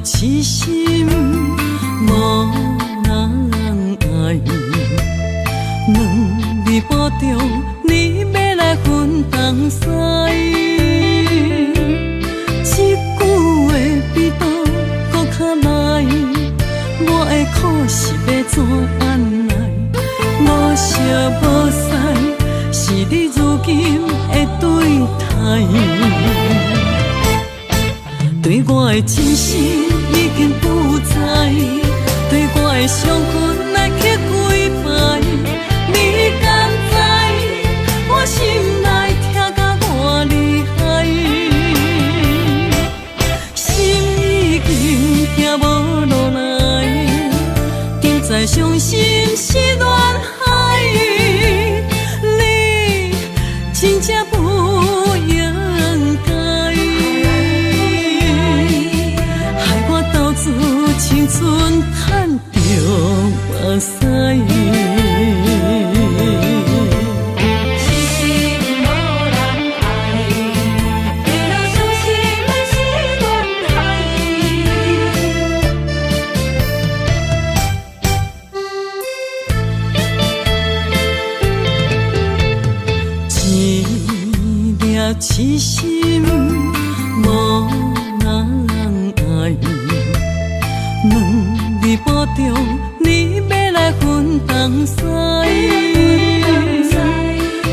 痴心无人爱，两字保重，你要来分东西。一句话比刀搁较来，我的苦是要怎安来？无惜无使，是你如今的对待。对我的真心已经不知，对我的伤痕来去几摆，你敢知我心内痛甲偌厉害？心已经行无路来，定在伤心是恋海，你真正不应该。青春赚着目屎，痴心无人爱，为了伤心的是恋海。一粒痴心无人爱。两字保重，你要来分东西。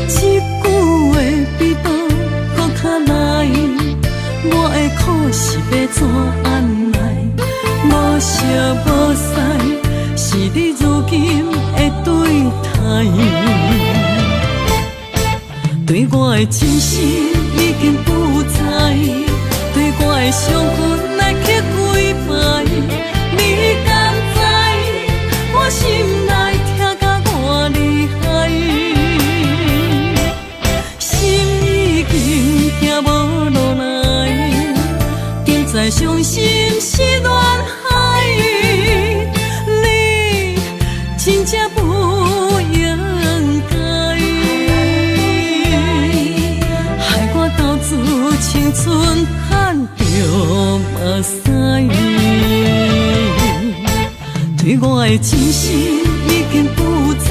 一句话比刀搁较来，我的苦是要怎安来？无惜无使，是你如今的对待。对我的真心已经不知，对我的伤痕来去几摆。你敢知我心内痛甲偌厉害？心已经行无路来，定在伤心是恋海，你真正不应该，害我斗志青春赚着目屎。对我的真心已经不知，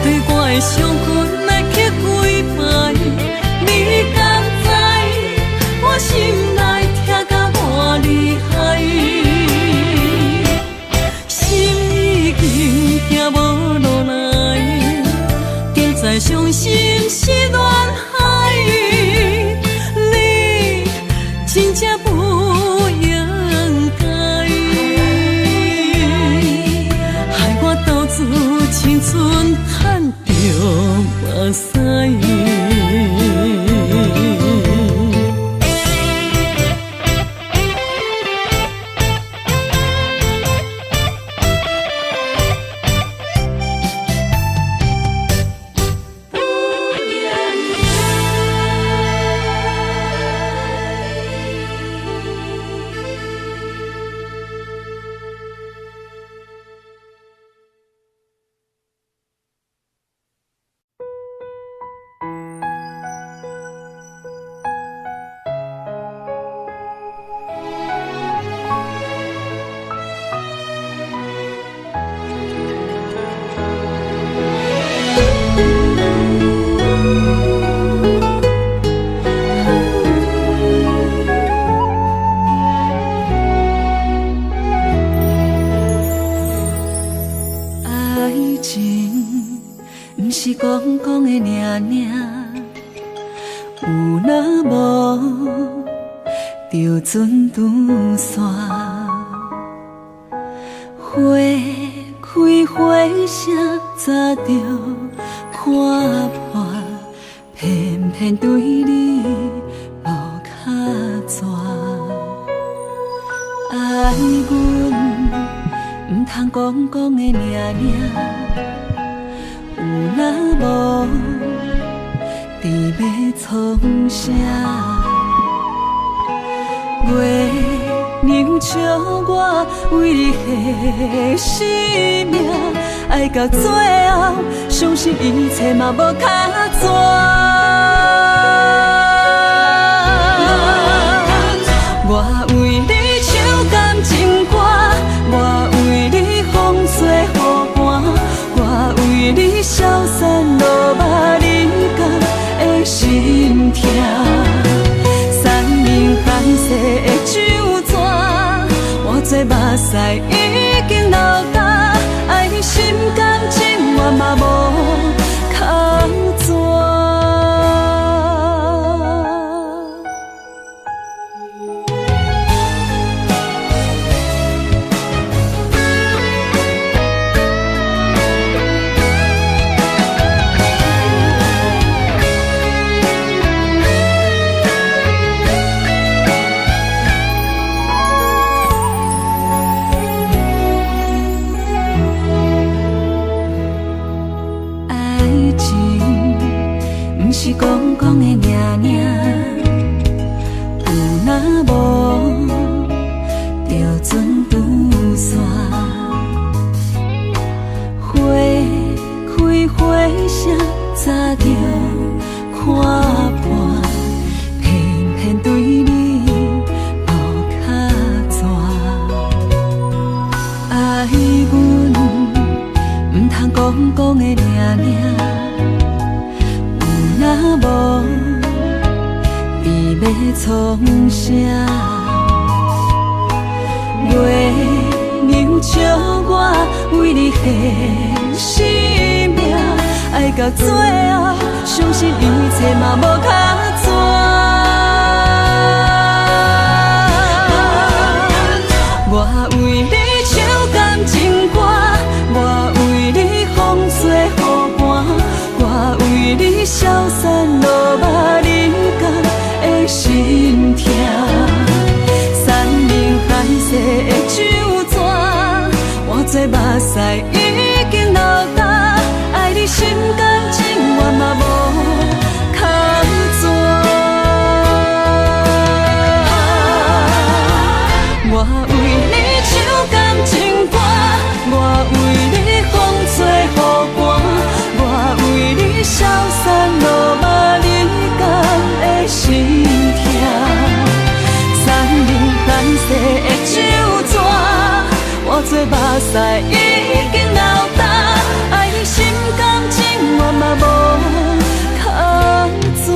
对我的伤痕来去几摆，你敢知我心内痛甲偌厉害？心已经行无路来，定在伤心是恋海，你真正不应该。青春赚着目屎。就船渡线，花开花谢早就看破，偏偏对你无卡纸。爱阮唔通讲讲的尔，有若无，伫要创啥？月娘笑我为你牺牲命，爱到最后，相信一切嘛无卡纸。我为你唱到屎已经流干，爱你心甘情愿嘛无靠纸。是讲讲的尔尔，有若无就准拄煞。花开花谢，早就看破，偏偏对你无卡纸。爱阮唔通讲讲的尔尔。若无，你要创啥？月娘笑我为你献生命，爱到最后，相信一切嘛无卡纸。我为你唱感情歌，我为你风吹雨寒，我为你消散落寞人间的心痛。山明海誓的酒泉，换做目屎已经流干，爱你心甘情愿嘛无靠纸。我为你唱感情歌，我为你风吹雨寒，我为你消散落寞人间的心痛。山明海誓的酒泉，换做目屎已经流干，爱你心甘情愿嘛无靠纸。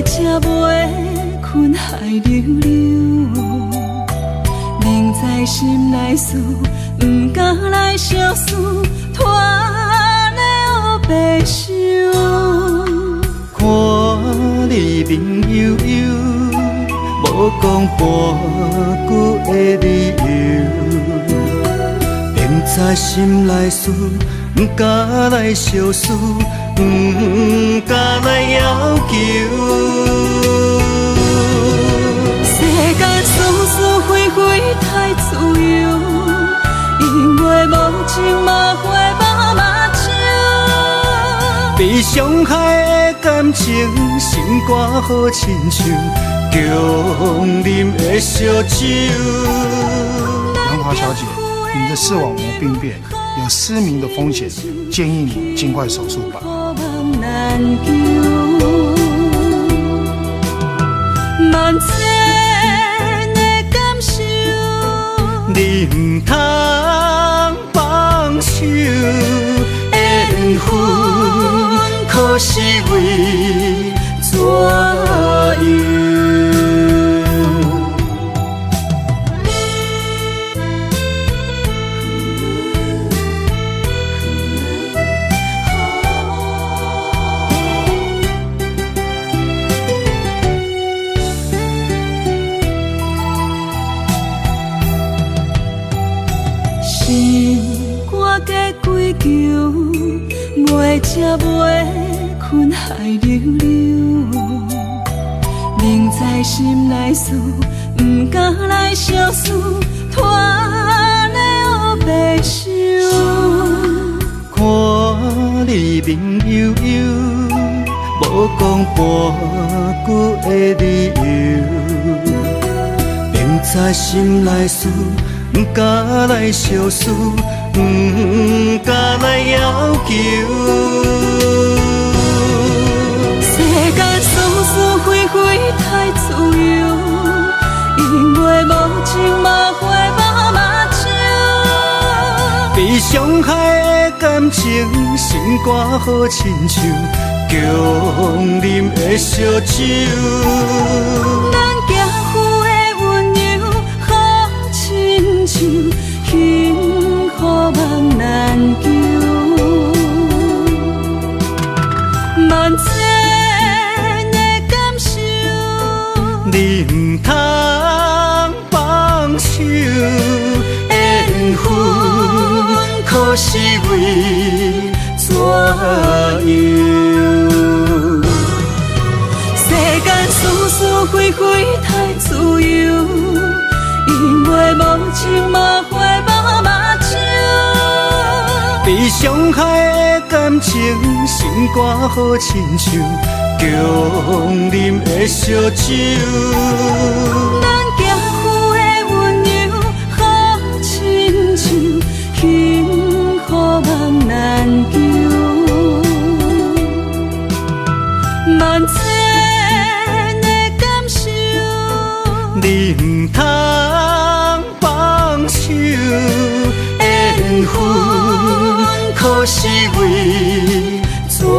才袂困海流流，明知心内事，不敢来相思，拖了白想。看你面悠悠，无讲半句的理由，明知心内事，不敢来相思，不敢来要求。世间是是非非太自由，因为无情嘛会无目睭。被伤害的感情，心肝好亲像强啉的烧酒。杨华小姐，你的视网膜病变，有失明的风险，建议你尽快手术吧。万千的感受，你你唔通放手，缘分可是为怎样？袂食袂困海流流，明知心内事，不敢来相思，拖了白首。看你面悠悠，无讲半句的理由，明知心内事，不敢来相思。不敢来要求，世间事事非非太自由，因为无情嘛会无目睭，被伤害的感情，心肝好亲像强啉的烧酒。咱行夫的温柔好亲像幸福梦难求，万千的感受，你唔通放手，缘分可是为怎样？世间事事非非太自由，因为无情嘛会无目睭，被伤害的感情，心肝好亲像强啉的烧酒。咱行夫的温柔好亲像幸福梦难求，万千的感受，你唔通放手，缘分可是为怎样？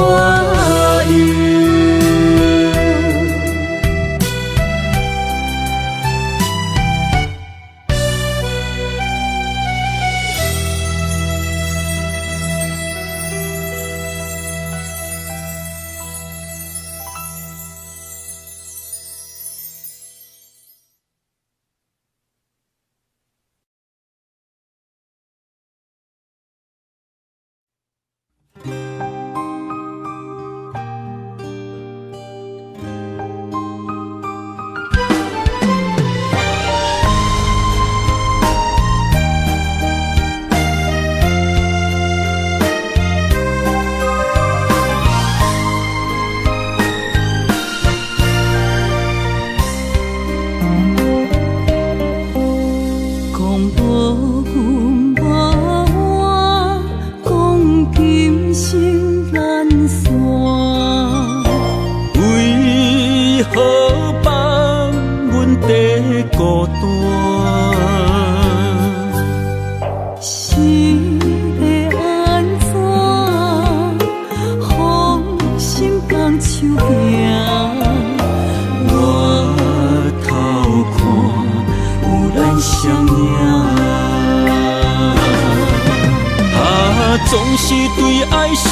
总是对爱惜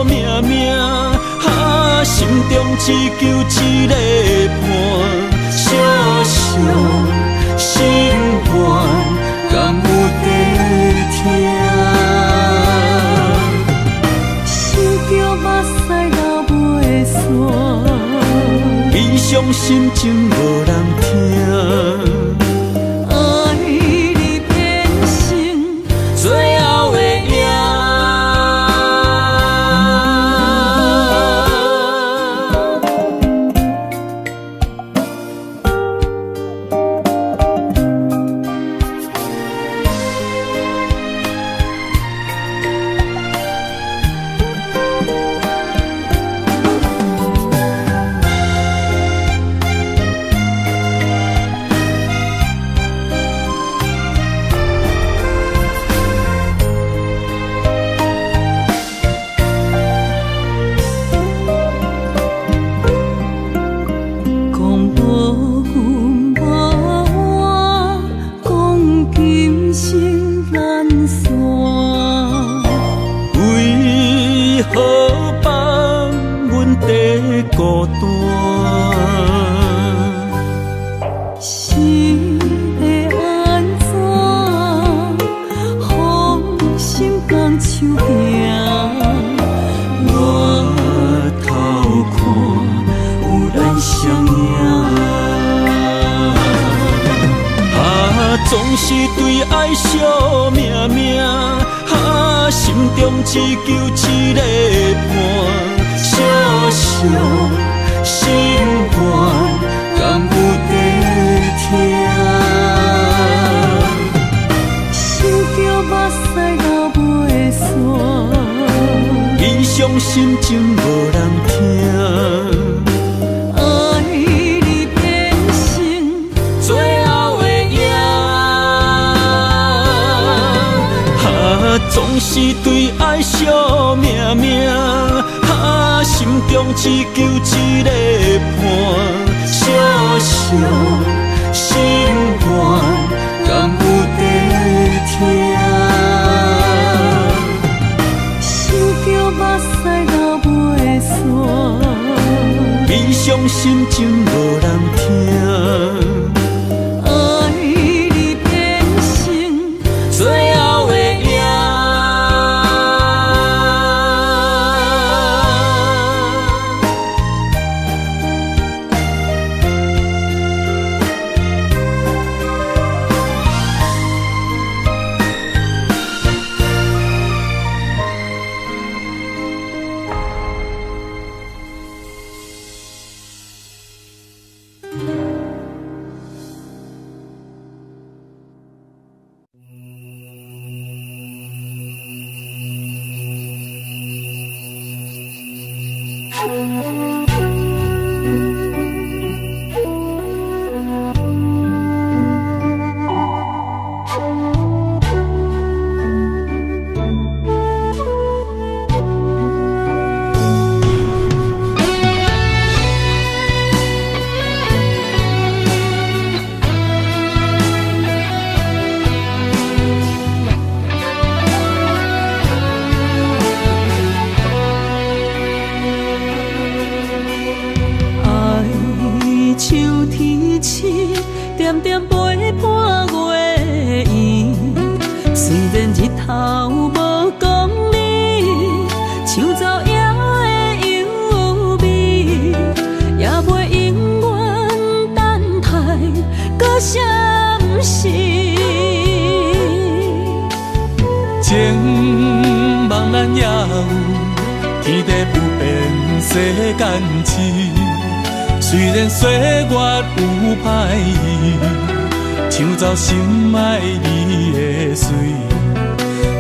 命命，心中只求一个伴，小小心愿，敢有地听？想叫目屎流袂煞，悲伤心情无人听。最后的赢。手行，我头看有咱相影。总是对爱惜命命，心中只求一个伴，小小心愿，敢有在听？想叫目屎流袂煞，伊伤心情无人听。总是对爱惜命命，心中只求一个伴，小小心愿，敢有在听？想叫目屎流袂煞，伊伤心情无人听。虽然岁月有歹意，抢走心爱你的水，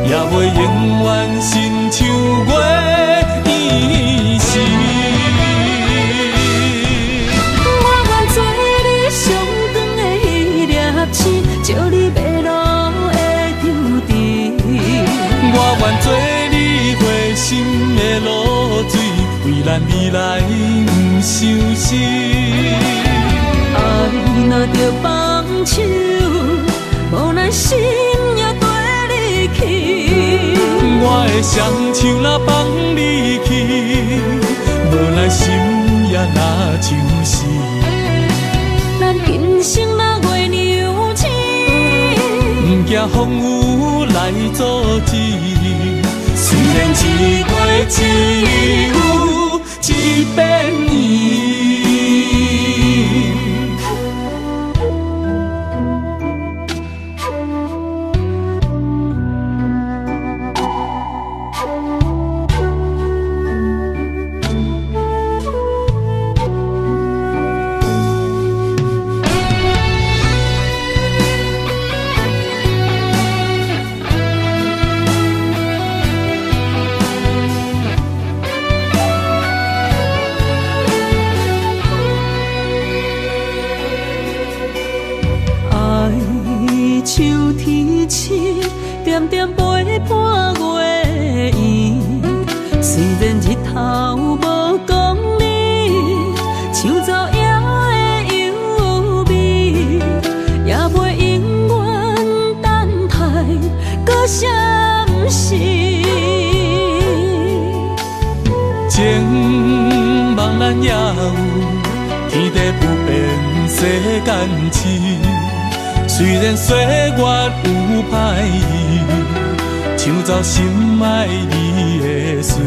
也袂永远亲像月依时。我愿做你上长的迄粒星，照你迷路的丢滴。我愿做你回心的露水，为咱未来不伤心。爱若着放手，无咱心也跟你去。我的双手若放你去，无咱心也若像死。咱今生若月娘星，不惊风雨来阻止。虽然一月只有一遍伊。点点陪伴月圆，虽然日头无光明，抢走夜的幽味，也袂永远等待，搁闪逝。情望咱也有，天地不变，世间痴。虽然岁月有歹意，抢走心爱你的水，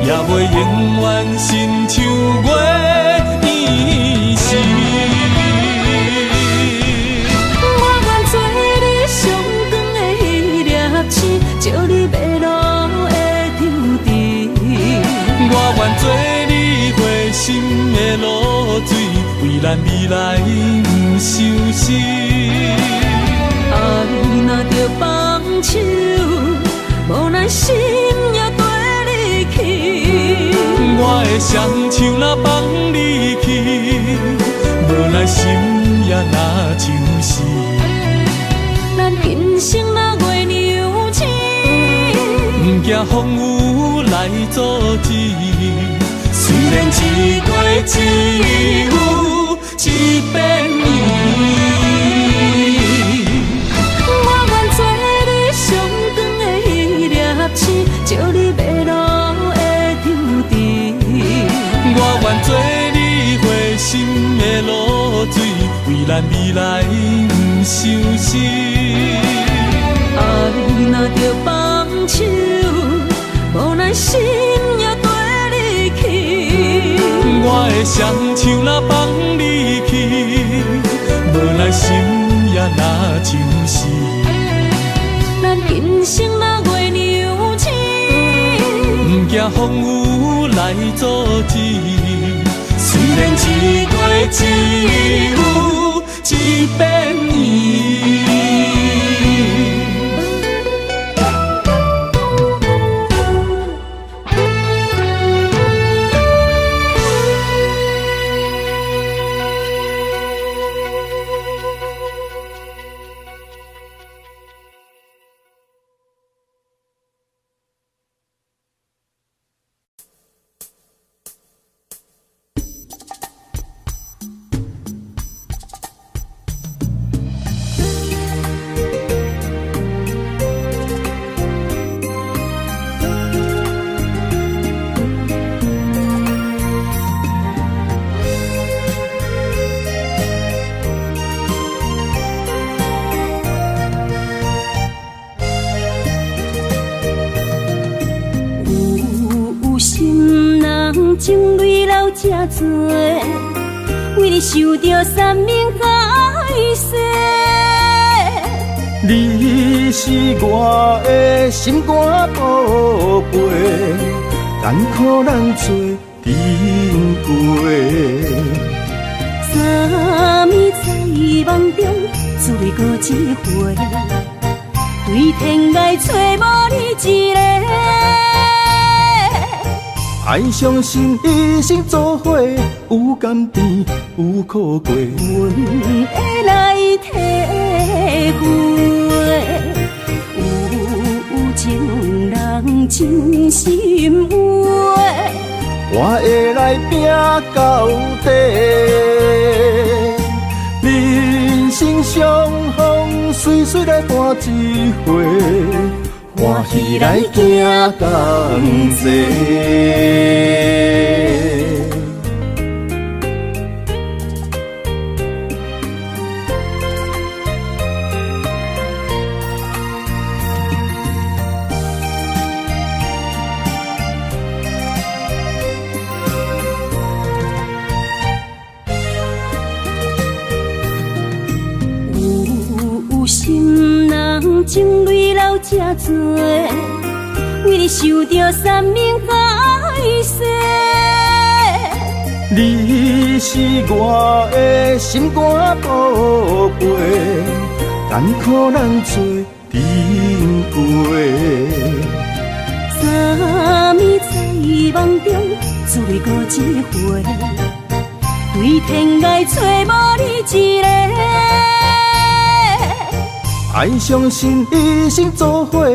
也袂永远亲像月年时。我愿做你上长的迄粒星，照你迷路的场地。我愿做你回心的露水，为咱未来不伤心。爱若着放手，无奈心也跟你去。我的双手若放你去，无奈心也若像是。咱今生若月娘亲，不惊风雨来阻止。虽然一过一有一变年。照你迷路的场地，我愿做你回心的露水，为咱未来不伤心。爱若着放手，无奈心也跟你去。我的双手若放你去，无奈心也若像是。咱今生若月娘亲，不惊风雨来阻止。虽然一过一有一变年。情泪流这多，为你受着三命海誓。你是我的心肝宝贝，艰苦咱做阵过。三暝在梦中，只为过一回，对天涯找无你一个。爱相信一生做伙，有甘甜有苦过，阮会来体会。有情人真心话，我会来拼到底。人生相逢，随随来伴一回。欢喜来行同齐。有心人情泪流这多，为你受着三命海誓。你是我的心肝宝贝，艰苦咱做阵过。三暝在梦中，只为过一回，对天涯找无你一个。爱相信一生做伙，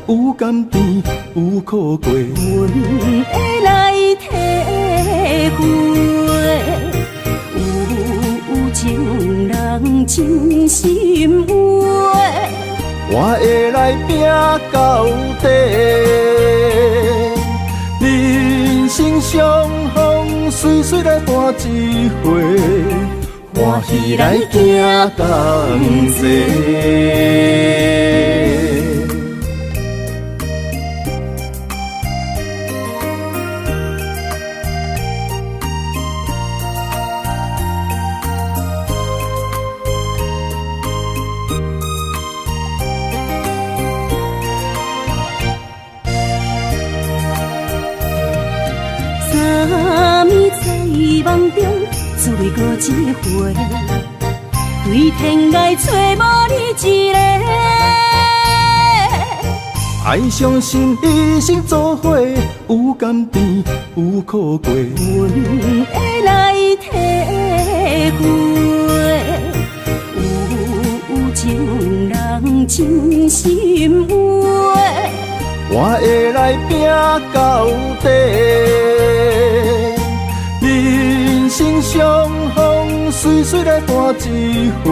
有甘甜有苦过。阮会来体会，有情人真心话，我会来拼到底。人生相逢，随随来伴一回。欢喜来行同齐。希望中再过一回，对天涯找无你一个。爱相信一生做伙，有甘甜有苦过，阮会来体会。有情人真心话，我会来拼到底。人生相逢，随随来伴一回，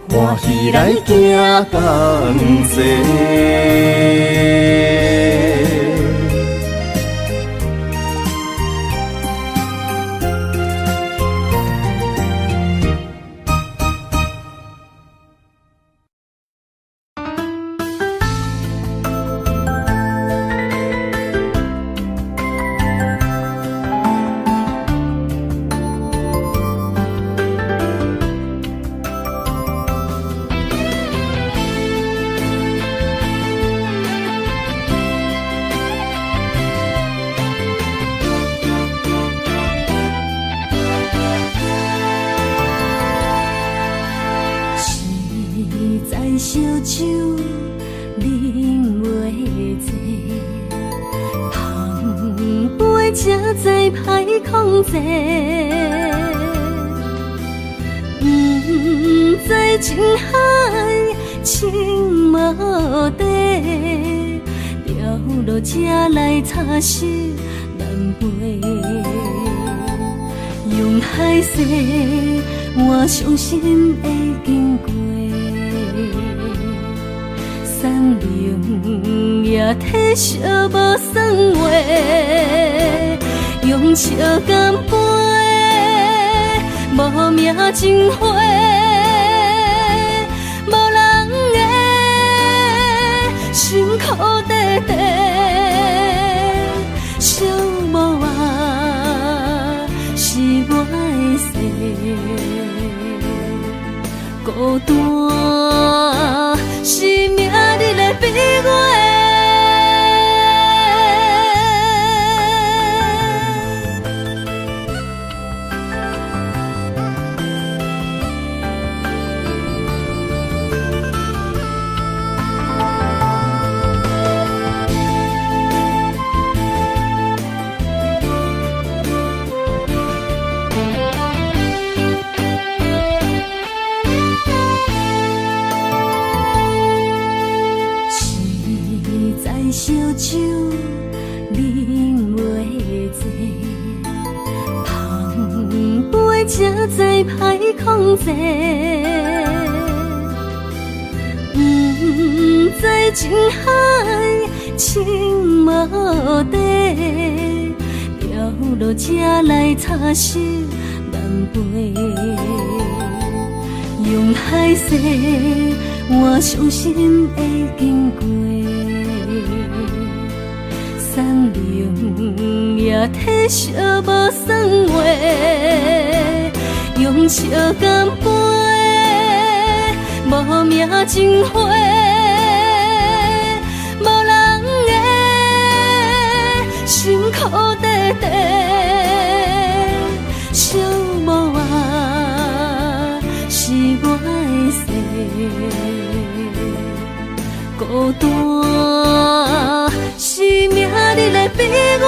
欢喜来行同齐。烧酒啉袂醉，碰杯才知歹控制。不知情海情无底，掉落这来擦拭难背。用海誓，我相信会经过。送命也体惜无算话，用笑干杯，无名情花，无人的辛苦地地，寂寞啊是我的事，孤单是命日的悲哀。烧酒啉袂醉，碰杯才知歹控制。不知情海情无底，掉落这来擦拭难背。用海誓，我相信会经过。送命也体惜无算话，用笑干杯，无名情花，无人的辛苦地地，寂寞啊是我的事，孤单是命日的悲哀。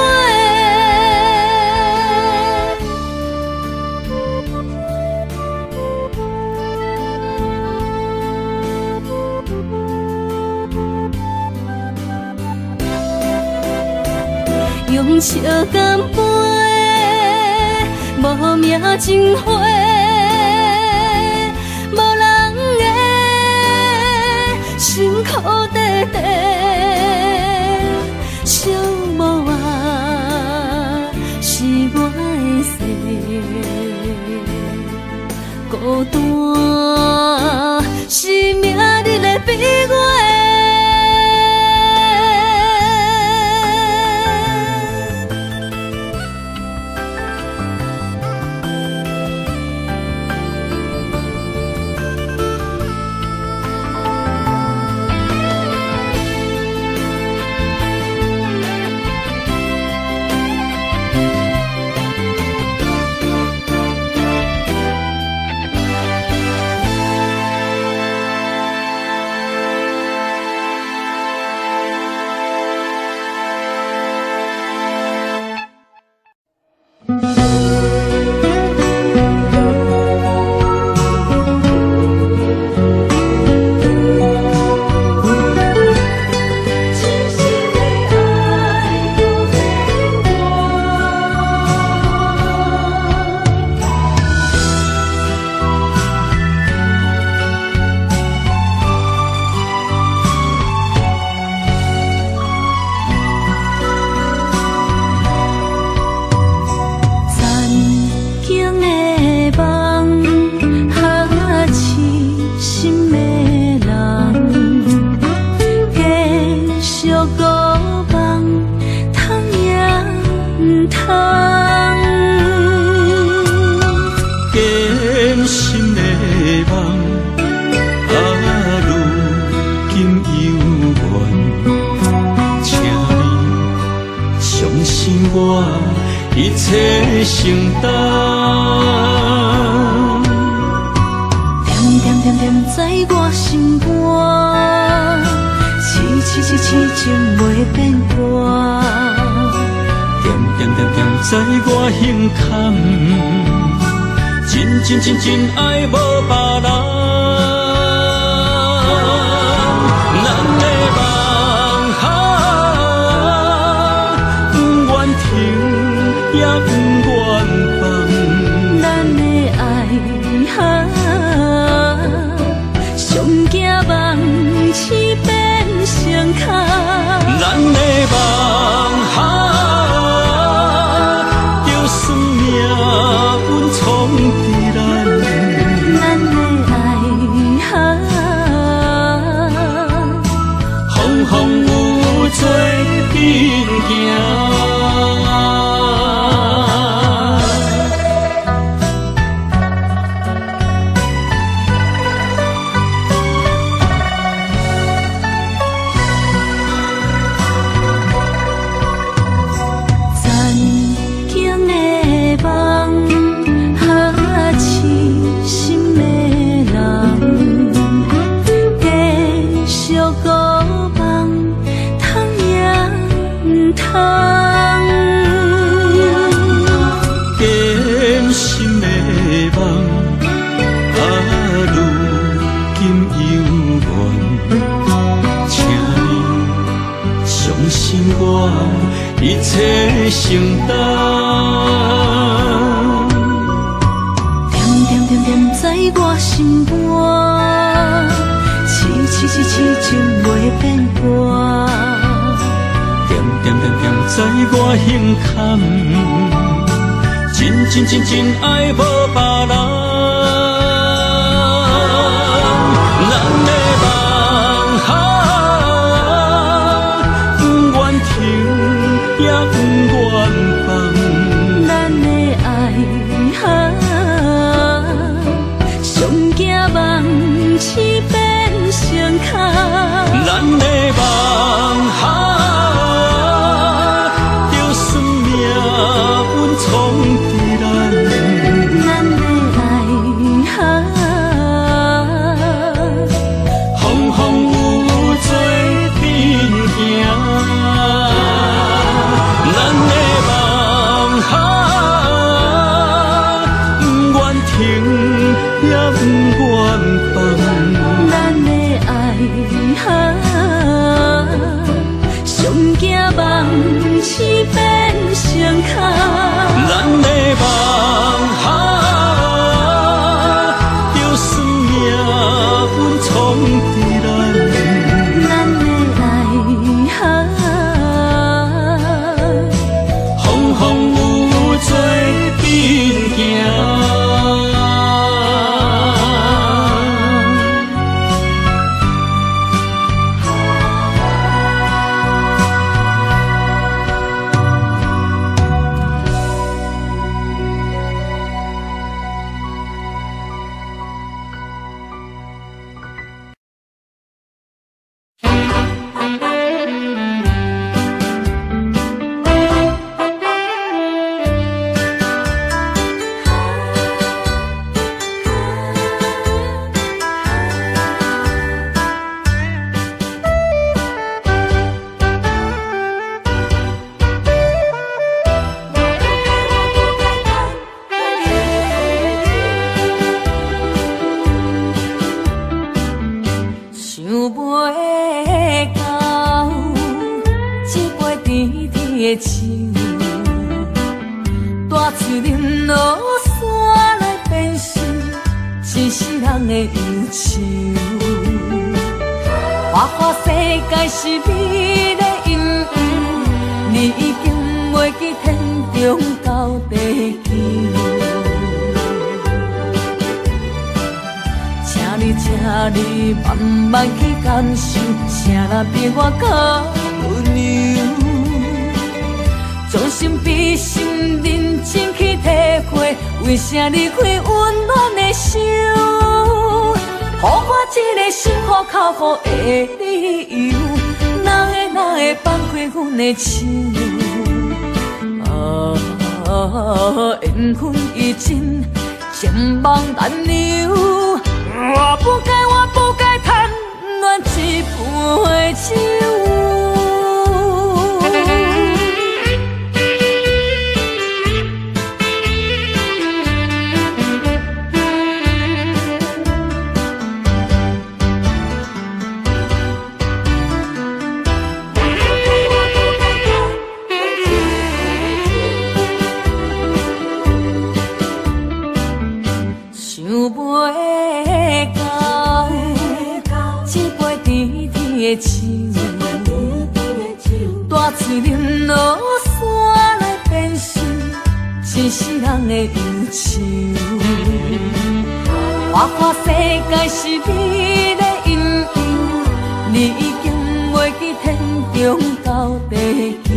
用笑干杯，无名情花，无人的辛苦地地，寂寞啊是我的事，孤单是命日的悲哀。一切承担。点点点在我心肝，痴情袂变卦。点点点点在我胸坎，真爱无别人。咱的梦不愿停，也不愿放。咱的爱上惊梦痴变成空。咱的梦就算命运闯伫咱，咱的爱风风雨做阵行。一切承担，点点点在我心肝，痴情袂变卦。点点在我胸坎，真爱无别人。咱的梦不愿停，也不愿放。咱的爱上惊梦痴变成空。咱的梦就算命运闯伫咱，咱的爱风风雨雨做阵行。咱的梦不愿停，也不愿放。咱的爱上惊梦痴变成空。咱的梦就算命运闯伫咱，咱的爱风风雨雨做阵行。大树林落山来变成一世人的忧愁。花花世界是美的阴影，你已经袂记天中到地球。请你慢慢去感受，谁人比我较温柔？将心比心，认真去体会，为啥离开温暖的手？予我一个心苦口苦的理由，哪会放开阮的手？缘分已尽，情梦难留。我不该贪恋一杯酒。大嘴啉落山来变成一世人的忧愁。花世界是你的阴影，你已经袂记天中到地球。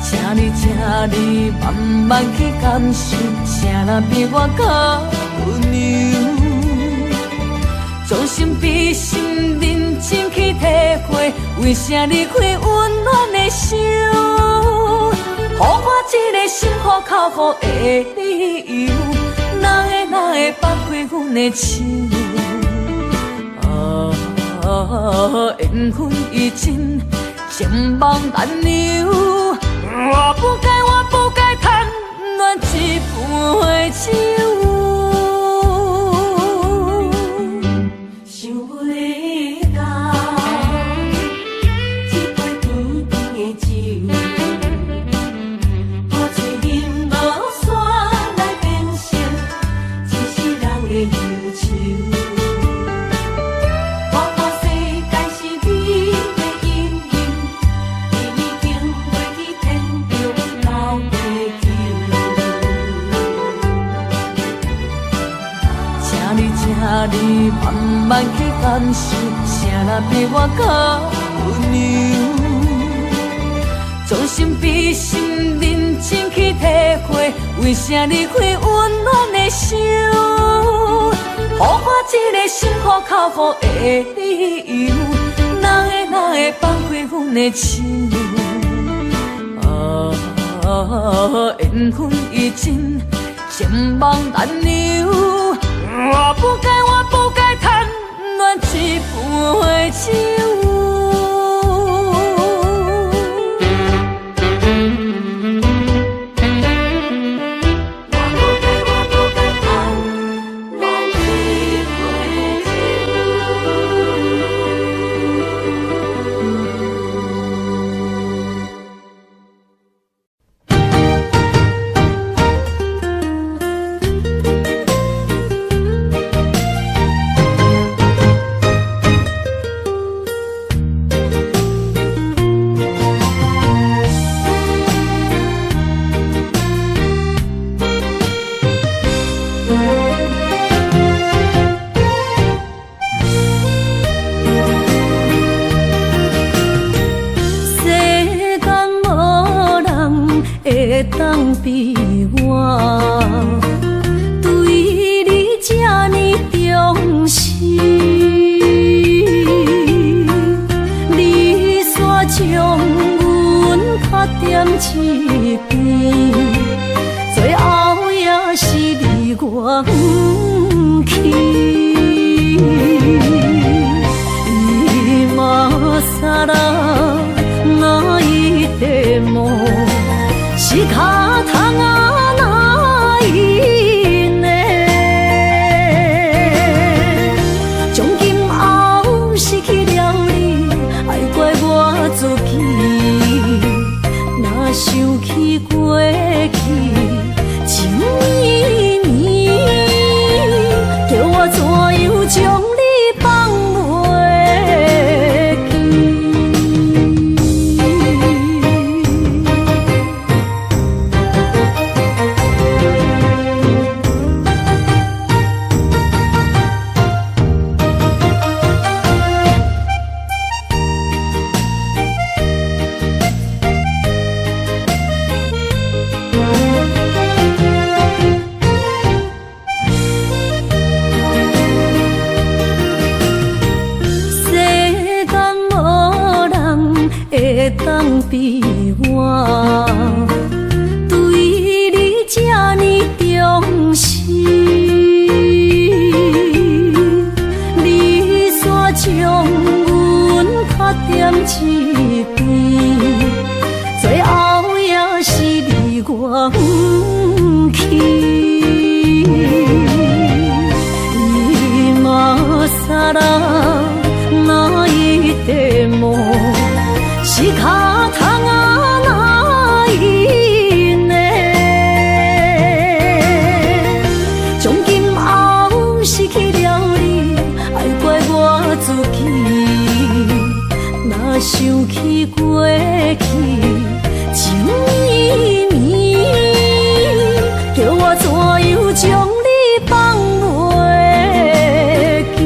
请你慢慢去感受，谁人比我较温柔？将心比心，认真去体会，为啥离开温暖的手？予我一个心苦口苦的理由，哪会放开阮的手？缘分已尽，情梦难留。我不该贪恋一杯酒。你慢慢去感受，谁人比我较温柔？将心比心，认真去体会，为啥离开温暖的手？予我一个心苦口苦的理由，哪会放开阮的手？缘分已尽，情梦难留。我不该贪恋一杯酒。当比我对你这呢重视，你煞将阮较点一边，最后也是你我不去。今さら泣いても仕方がないね。从今后失去了你，爱怪我自己，若想起当比我，对你这呢重视，你煞将阮拍点一边，最后也是你我不去。今ら泣いても仕方がないね。从今后失去了你，爱怪我自己。若想起过去情绵绵，叫我怎样将你放袂记？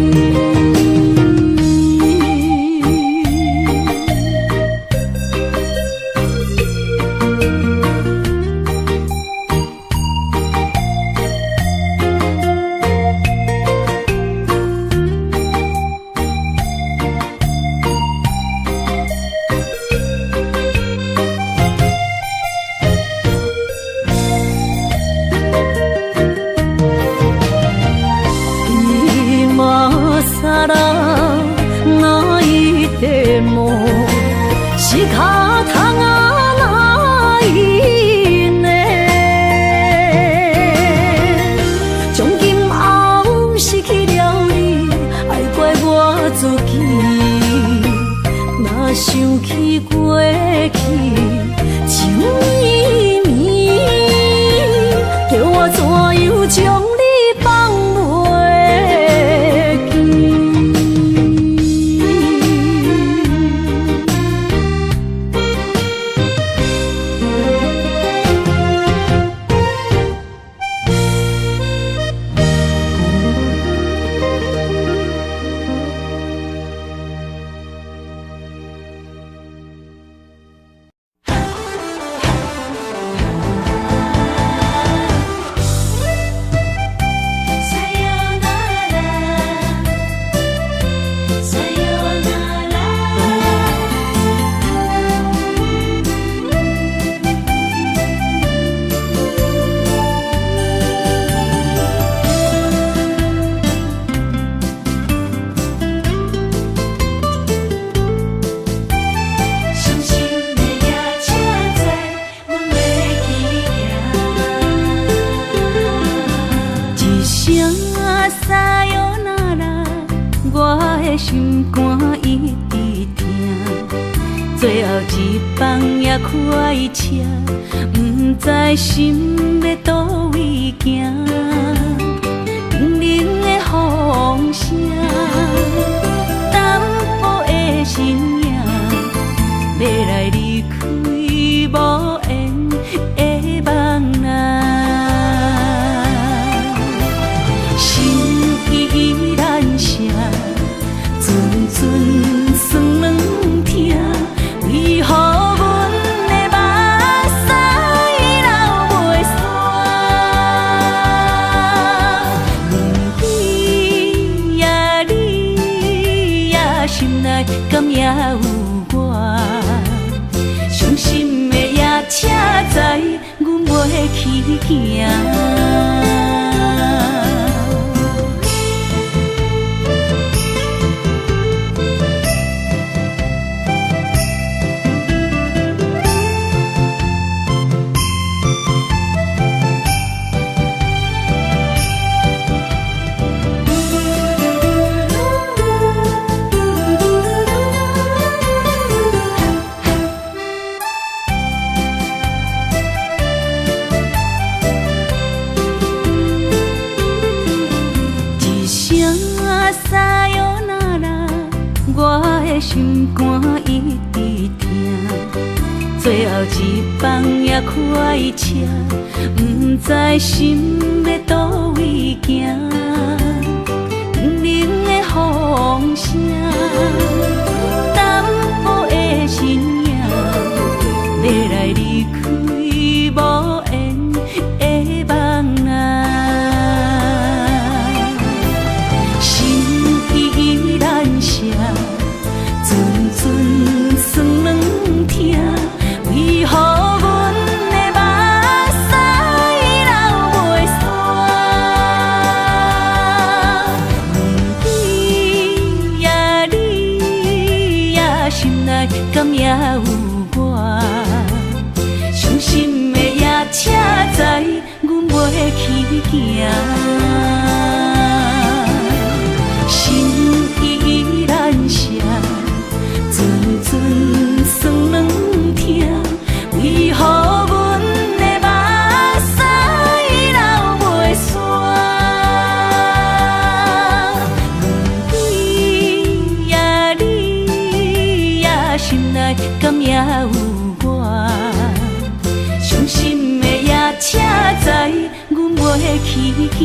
仕方がないね。从今后失去了你，爱怪我自己。若想起过去情绵绵，叫我怎样将你放袂记？心肝一直疼，最后一放也开车，不知心要倒位行。冷冷的风声，淡薄的身影，要来离开无缘的梦啊，心依然声。阵酸软疼，为何阮的目屎流袂煞？不知呀，你呀心内敢也有我？伤心的夜车载，阮袂去行。心肝一直疼，最后一放也开车，不知心要倒位行。冷冷的风声，淡薄的身影，要来离开无缘的梦啊，心依然声。阵阵酸软疼，内敢也有我？伤心的夜车载，阮袂去行。心依然舍，阵阵酸软痛，为何阮的目屎流袂煞？问对你呀，心内敢也有我？伤心的夜车载，阮袂去行。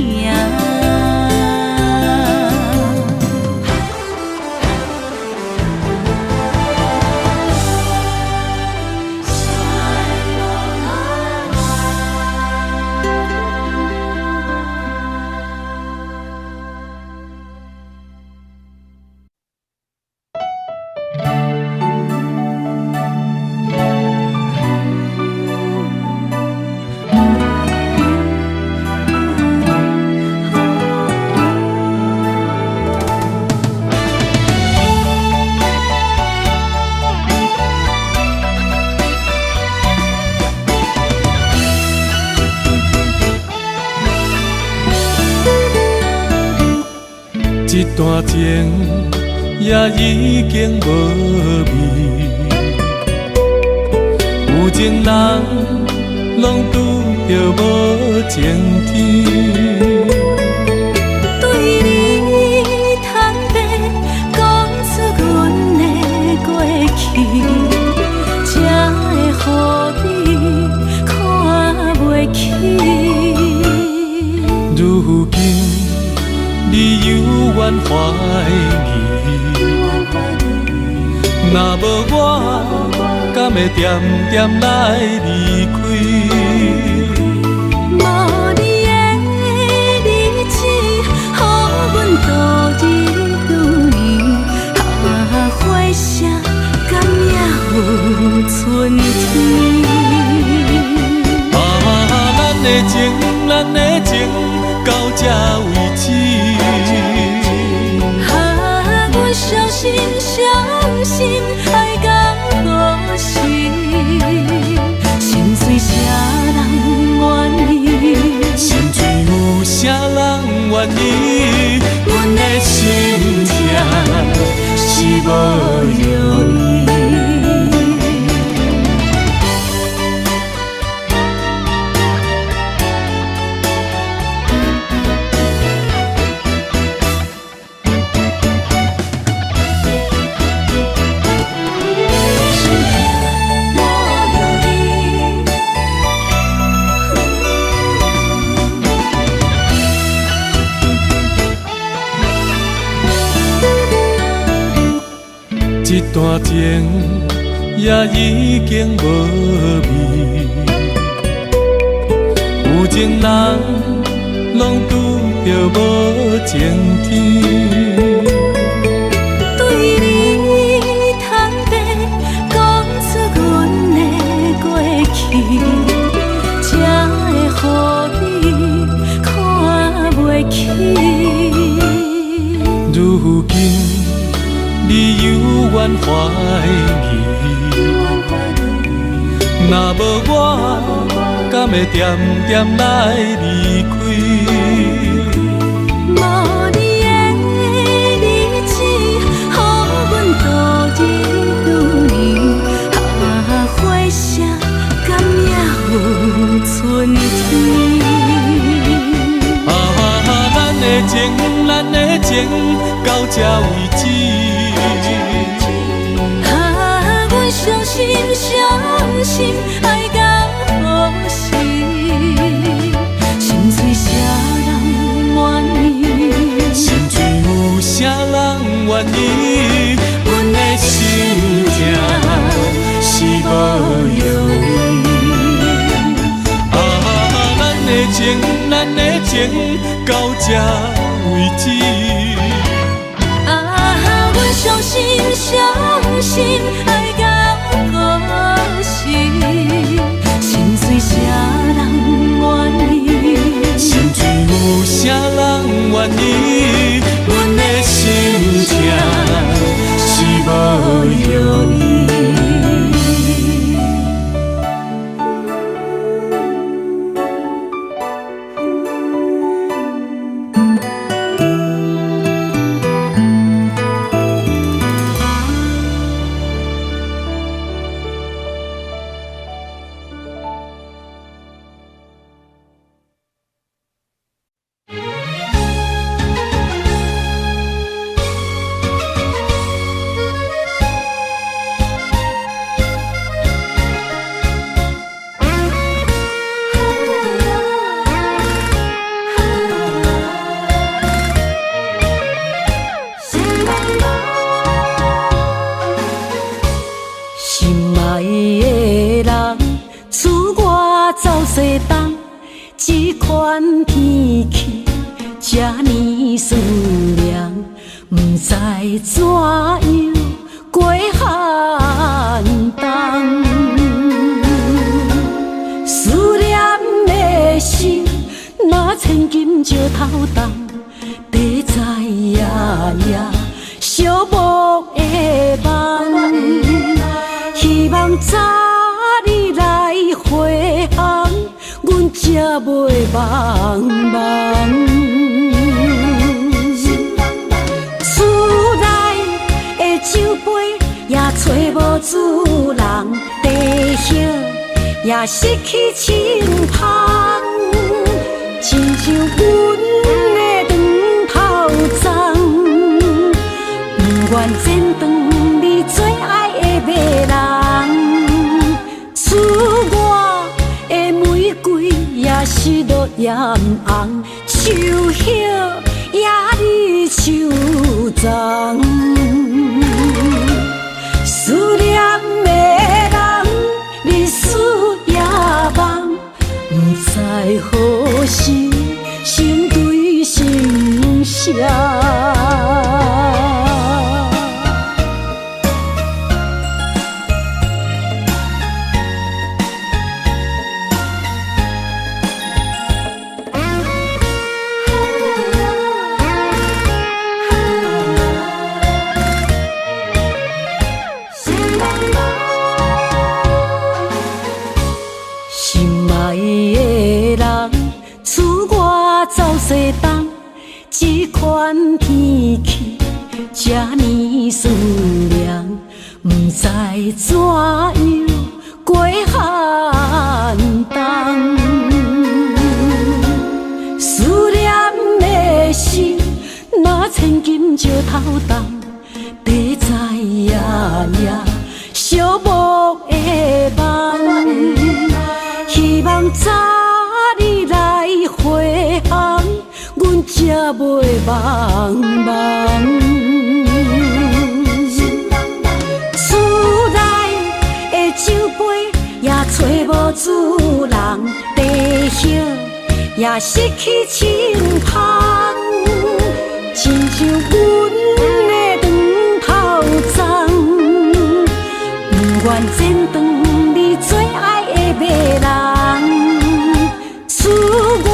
一段情也已经无味，有情人拢拄着无情天。对你坦白讲出阮的过去，才会予你看袂起。如今你犹原怀疑，若无我，敢会点点来离开？无你的日子，予阮度日如年，花谢敢也有春天。咱的情，咱的情，到这为止。阮伤心伤心，爱到何时？心碎啥人愿意？心碎有啥人愿意？阮的心痛是无容易。一段情也已经无味，有情人拢拄着无情天。对你坦白讲出阮的过去，才会予你看袂起。如今你犹原怀疑，若无我，敢会点点来离开？无你的日子，予阮度日如年，花谢敢也有春天。咱的情，咱的情，到这为止。阮伤心伤心，爱到何时？心碎啥人愿意？心碎有啥人愿意？阮的心痛是无容易。咱的情，咱的情，到这为止。阮伤心伤心，爱到何时？心碎啥人愿意？心碎有啥人愿意？阮的心痛是无容易。西东，这款天气这呢酸凉，不知怎样过寒冬。思念的心，若千金石头重，地在夜夜烧木的梦。希望早日来回航，阮才袂茫茫。厝内的酒杯也找无主人，地叶也失去清芳，亲像阮的长头鬃，不愿剪断你最爱的迷人。厝外的玫瑰也是落艳红，树叶也离树丛。思念的人，日思夜梦，不知何时心对心声。走西东，这款天气这呢酸凉，不知怎样过寒冬。思念的心，若千金石头重，地在夜夜烧木的梦。希望早日来回航，阮才袂茫茫。厝内的酒杯也找无主人，地叶也失去清芳，亲像阮的长头鬃，不愿剪断你最爱的迷人。厝外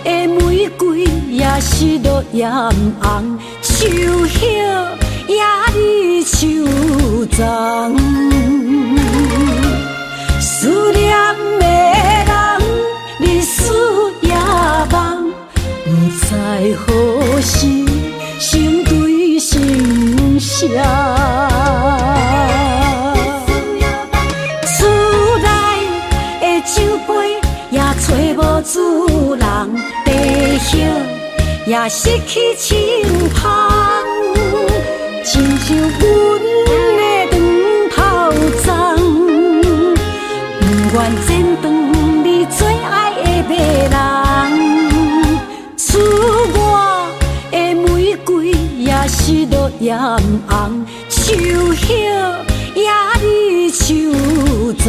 的玫瑰也是落艳红，树叶也离树丛。思念的人，日思夜梦，不知何时心对心声。厝内的酒杯也找无主人，地叶也失去清芳，亲像阮的长头鬃，不愿剪断你最爱的迷人。厝外的玫瑰也是落艳红，树叶也离树丛。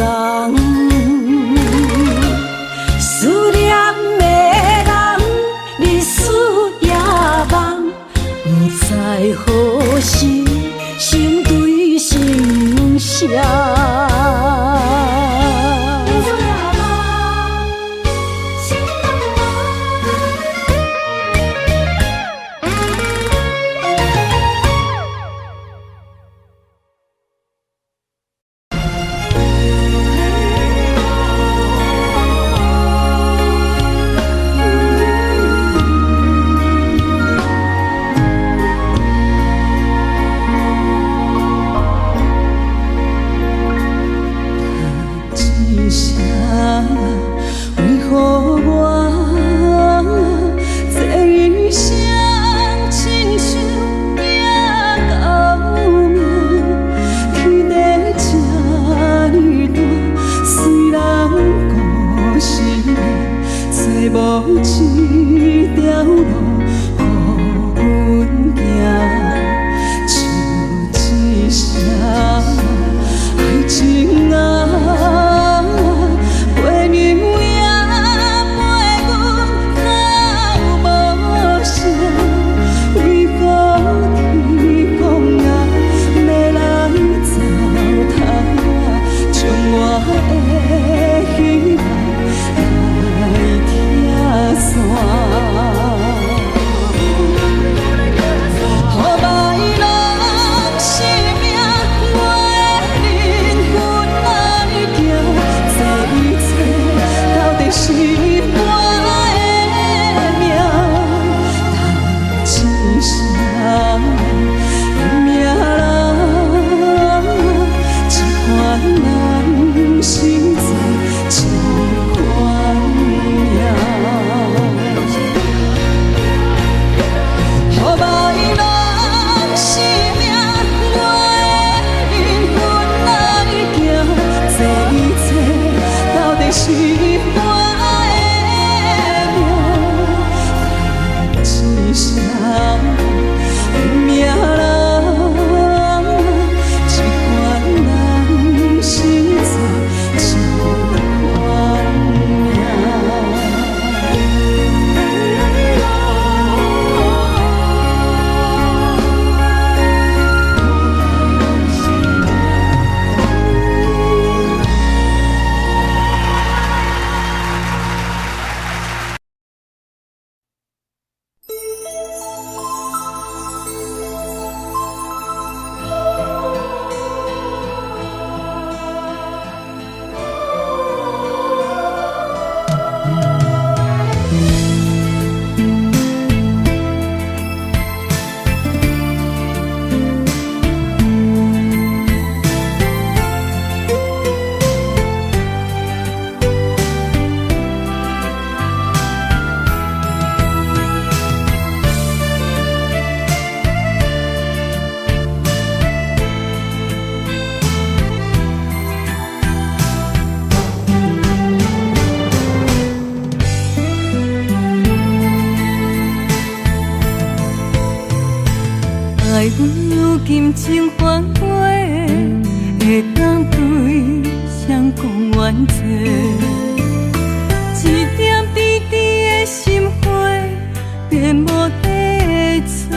思念的人，日思夜梦，不知何时心对心声。今情反悔，会当对谁讲冤错？一点滴滴的心花，变无地找。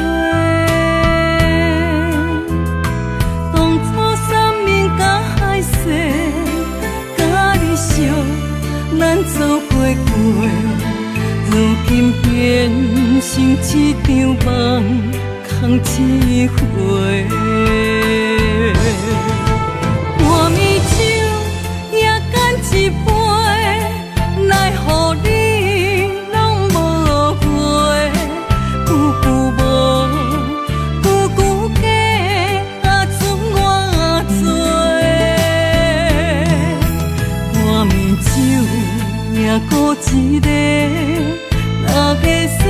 当初三面甲海誓，甲你惜，咱做伙过。如今变成一场梦，空一回。半暝酒也干一杯，奈何你拢无回？久久无，久久假，啊准我做。半暝酒也孤一个。那个世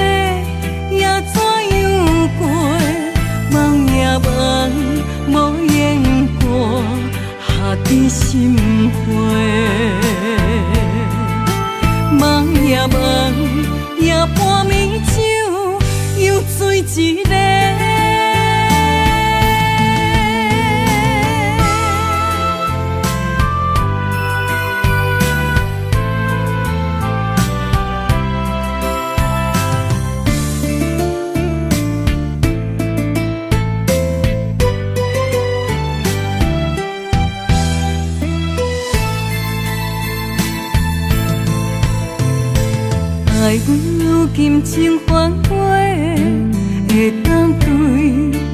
也怎样过？梦也梦，无言过，下伫心花。梦也梦，也半暝酒，又醉一个。爱阮如今情反悔，会当对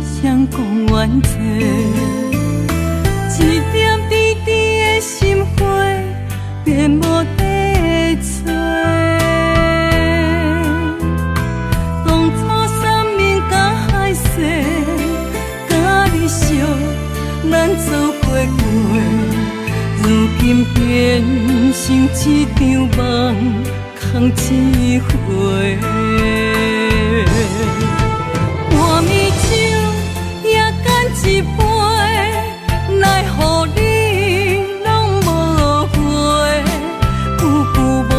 谁讲冤错？一点滴滴的心花，变无地找。当初三面甲海誓，甲你惜，咱做伙过。如今变成一场梦。空一回，半暝酒也干一杯，奈何你拢无回？久久无，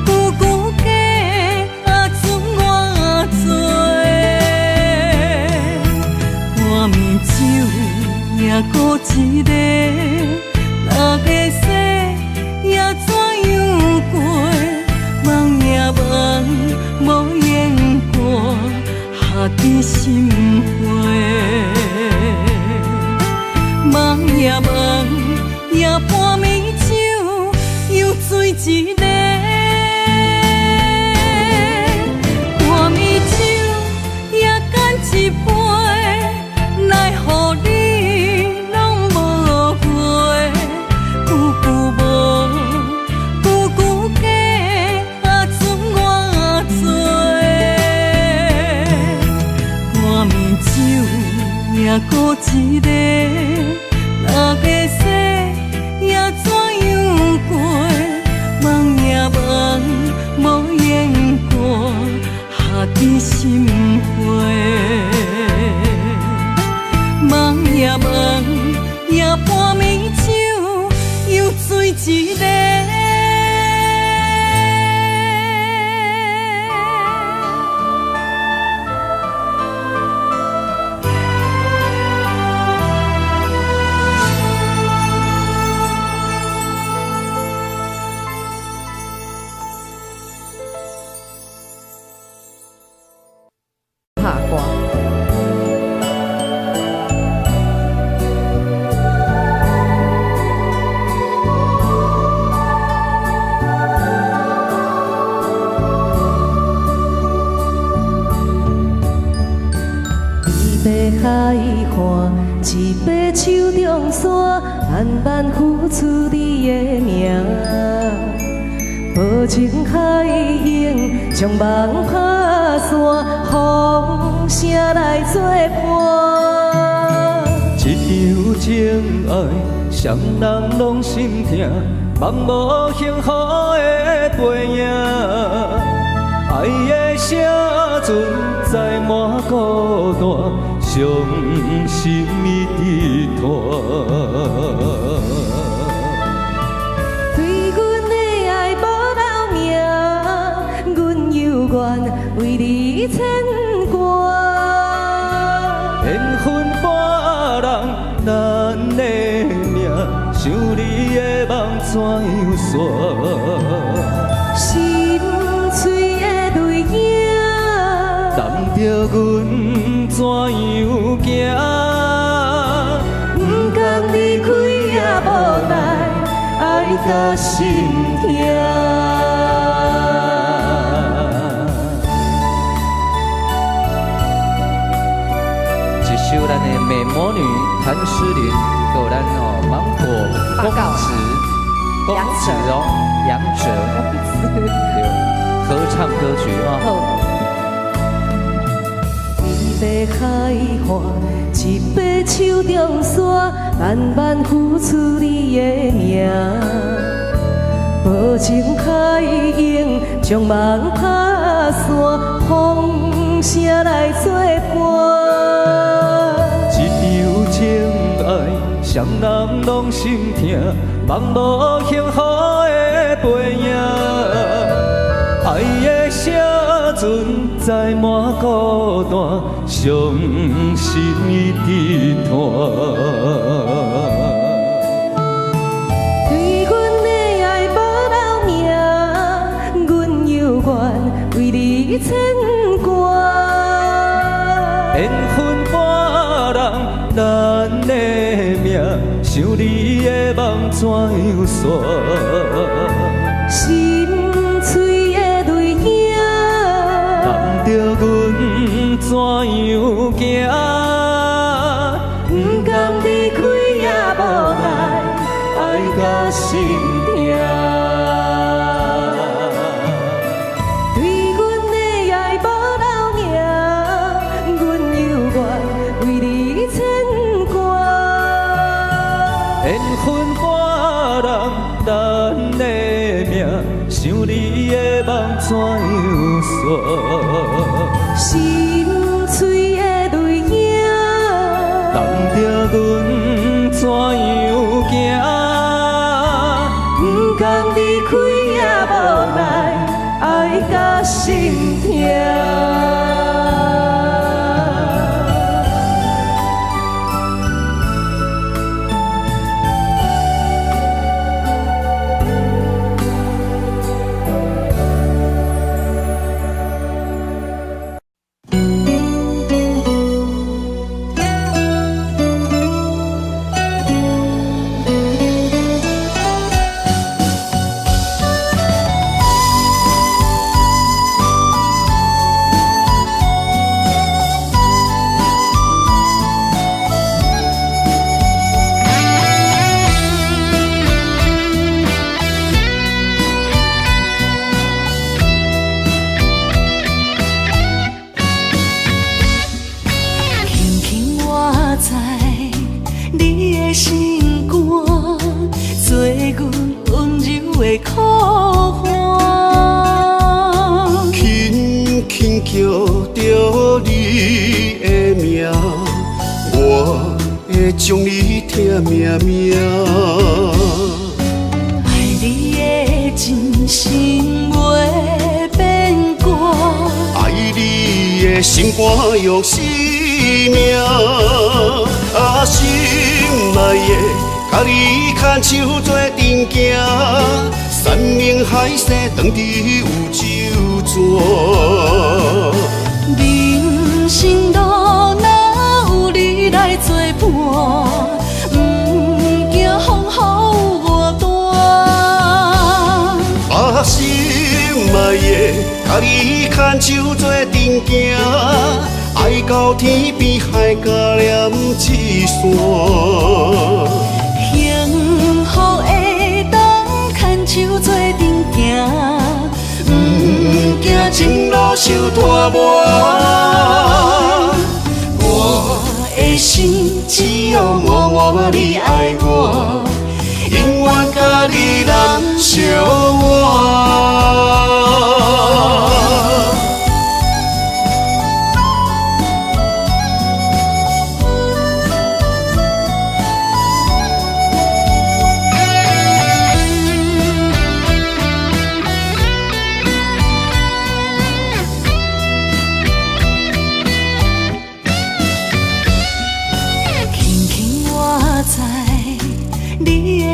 久久假，啊准我做。半暝酒也孤一个，那个世也怎样过？梦也梦，无言过，下伫心花。梦也梦，也半暝酒，又醉一个。半暝酒也干一杯，奈何你拢无回？久久无。也孤一个，那个世也怎样过？梦也梦，无言过，下伫心花。梦也梦，也半暝酒，又醉一个。海岸，一杯手中山，暗慢付出你的名。无情海涌，将梦拍散，风声来作伴。一场情爱，双人拢心痛，梦无幸福的背影。爱的声存在满孤单，伤心的伫拖。对阮的爱无留名，阮犹原为你牵挂。缘分半人，咱的命像你的梦怎样散？心碎的泪影，难着阮怎样行？不甘离开也无奈，爱到心痛。一首咱的美魔女谭诗琳，有咱芒果公子，公子哦，杨哲，对，合唱歌曲哦。一杯海花，一杯手中线，慢慢付出你的名。无情海涌，将梦打散，风声来作伴。一场情爱，双人拢心痛，望无幸福的背影。爱的写阵载满孤单，伤心一直拖。对阮的爱无留名，阮有愿为你牵挂。缘分半人，咱的命像你的梦怎样散？心碎的泪影，难着阮怎样行？不甘离开也无奈，爱到心痛。对阮的爱无留名，阮有愿为你牵挂。缘分半人，咱的命像你的梦怎样散？心碎的泪影，难着阮怎样行？不甘离开也无奈，爱到心痛。将你疼命命，爱你的真心袂变卦，爱你的心肝用生命，啊心内的，甲你牵手做阵行，山盟海誓当伫有周转。人生路哪有你来作伴，不惊风雨无端。把心爱的，甲你牵手做阵行，爱到天边海角连一线。幸福会当牵手做阵行，不惊前路受拖磨。我的心只有默默你爱我，永远甲你人相活。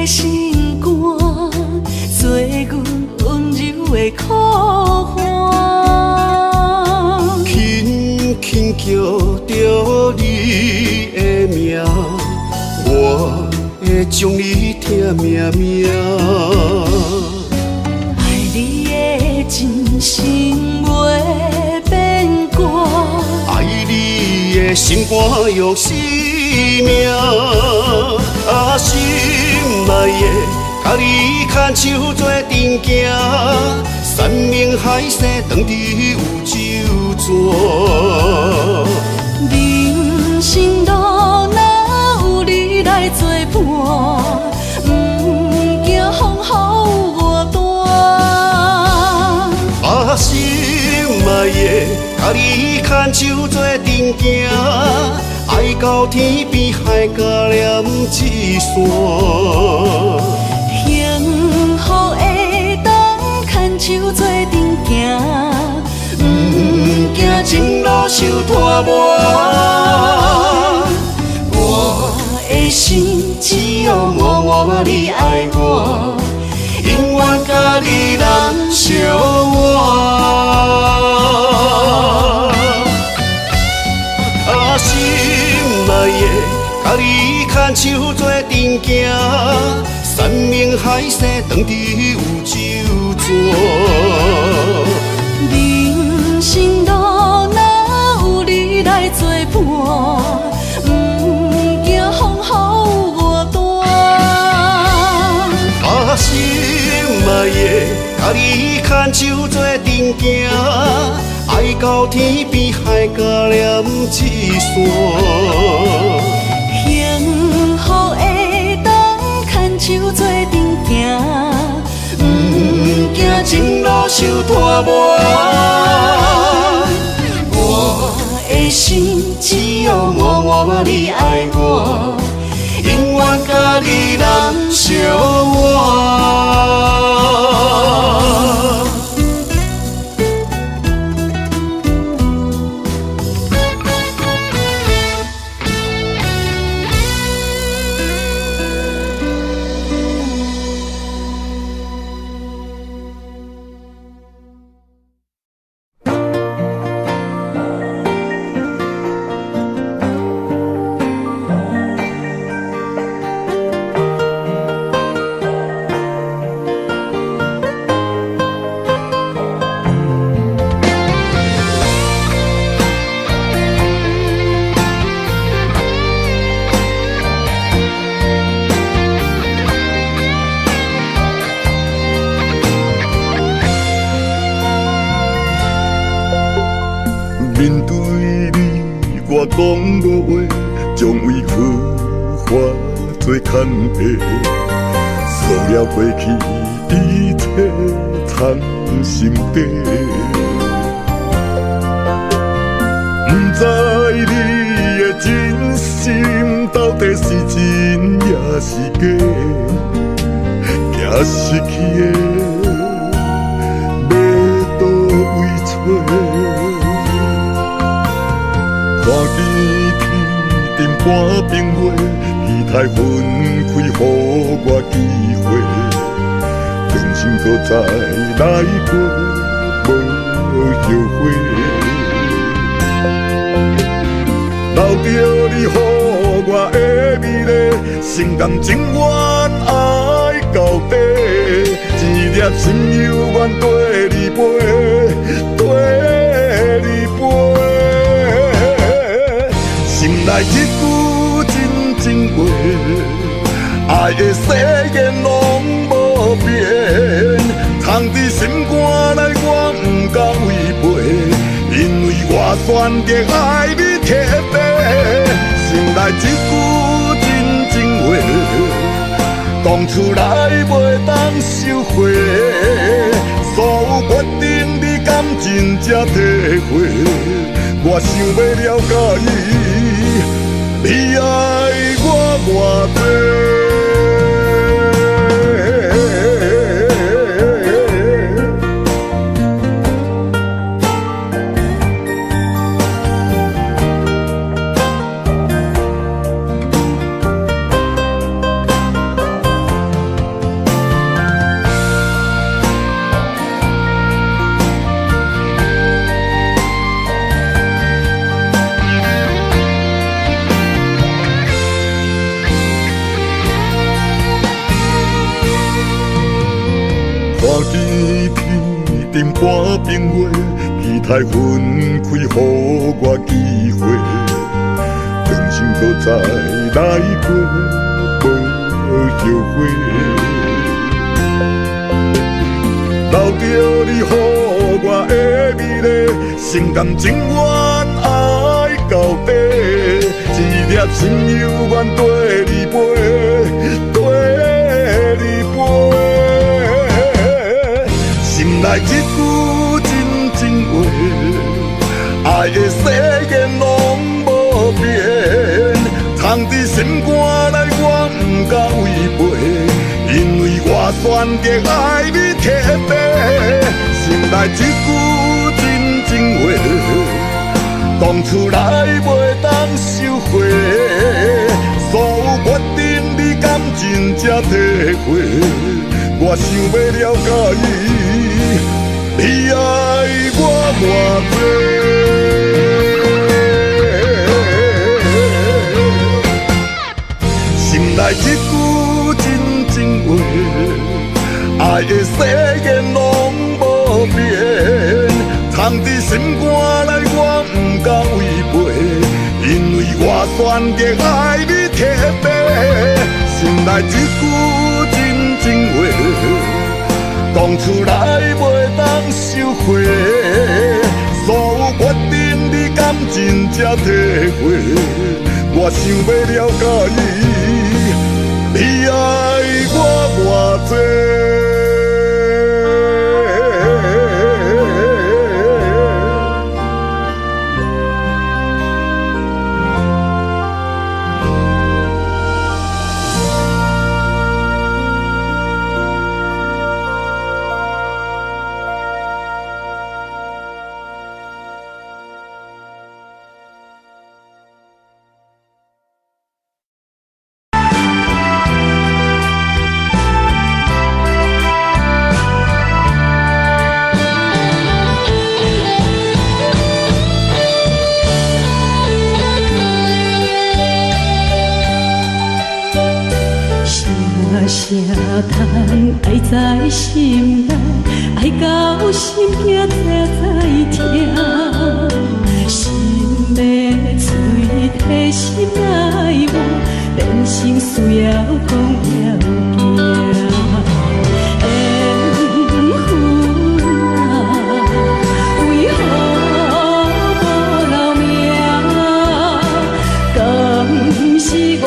心肝，做阮温柔的苦花。轻轻叫着你的名，我会将你疼命命。爱你的真心袂变卦，爱你的心肝用生命，心内的甲你牵手做阵行，山盟海誓当伫有酒泉。人生路若有你来作伴，不惊风雨外大。心内的甲你牵手做阵行，爱到天边海角连一线。幸福会当牵手做阵行，不惊前路受拖磨。我的心只有默默你爱我，永远甲你人相换。心内的甲你牵手做阵行，山盟海誓当伫有酒泉。人生路若有你来作伴，不惊风雨外大。心内的甲你牵手做阵行，爱到天边海角连一线。幸福会当牵手做阵行，不惊前路受拖磨。我的心只有默默你爱我，永远甲你人相换。面对你，我讲无话，将委屈化作牵绊，所有过去一切藏心底。不知你的真心到底是真也是假，惊失去的要倒位找。看见天顶半冰月，期待分开，予我机会，重新再来过，无后悔。留着你予我的美丽，心甘情愿爱到底，一粒心犹原跟你陪，跟你陪。心内一句真话，爱的誓言拢无变，藏伫心肝内，我不敢违背，因为我选择爱你彻底。心内一句真话，讲出来袂当收回，所有决定你敢真正体会？我想要了解你爱我偌多。见天顶半边月，期待分开，予我机会，人生搁再来过，无后悔。留着你予我的美丽，心甘情愿爱到底，一粒心犹原跟你飞，跟你飞。心内一句真情话，爱的誓言拢无变，藏伫心肝内我不敢违背，因为我选择爱你特别。心内一句真情话，讲出来袂当收回，所有决定你敢真正体会，我想要了解你爱我偌多。心内一句真情话，爱的誓言拢无变，藏伫心肝内我不敢违背，因为我选择爱你特别。心内一句真情话，讲出来袂当收回，所有决定你敢真正体会，我想要了解你爱我偌多。声叹爱在心内，爱到心惊才知痛。心的嘴替心内话，变成需要讲了惊。缘分啊，为何无留名？敢是我？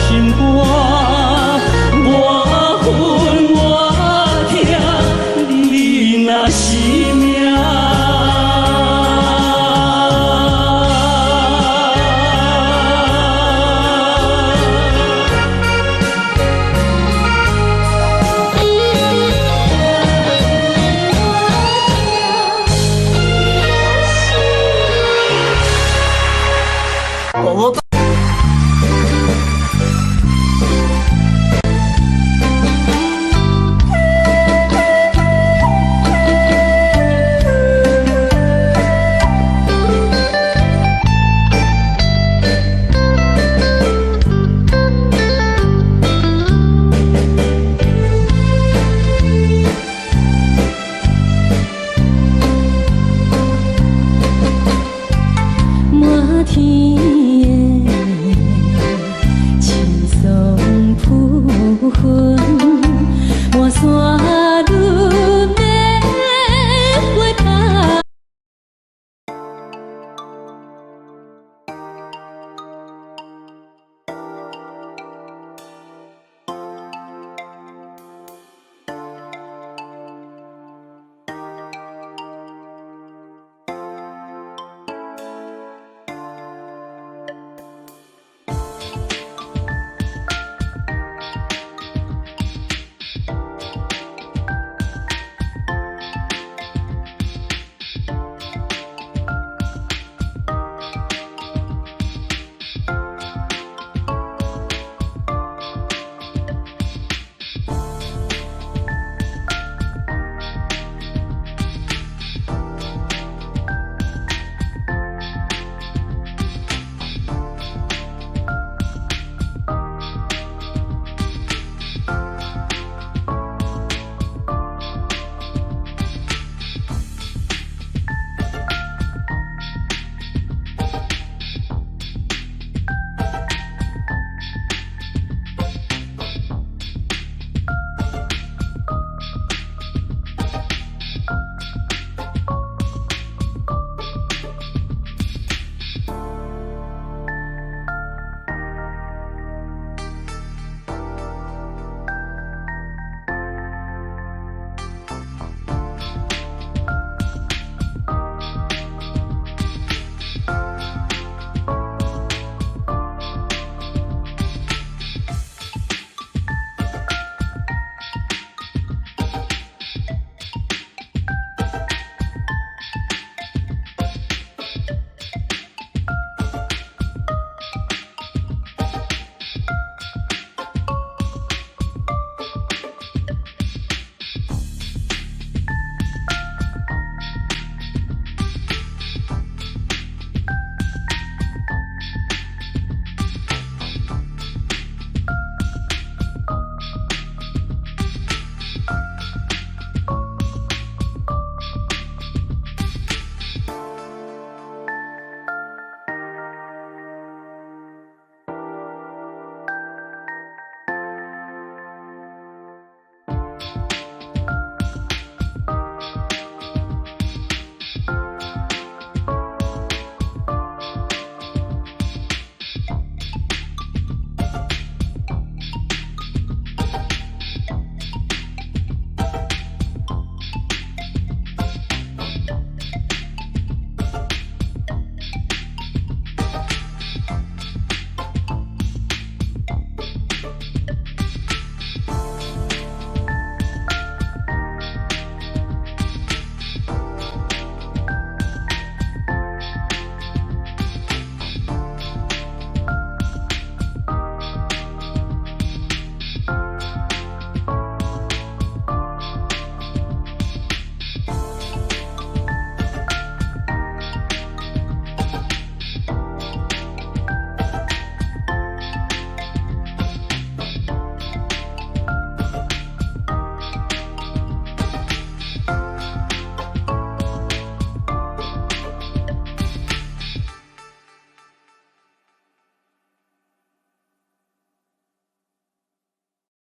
心肝。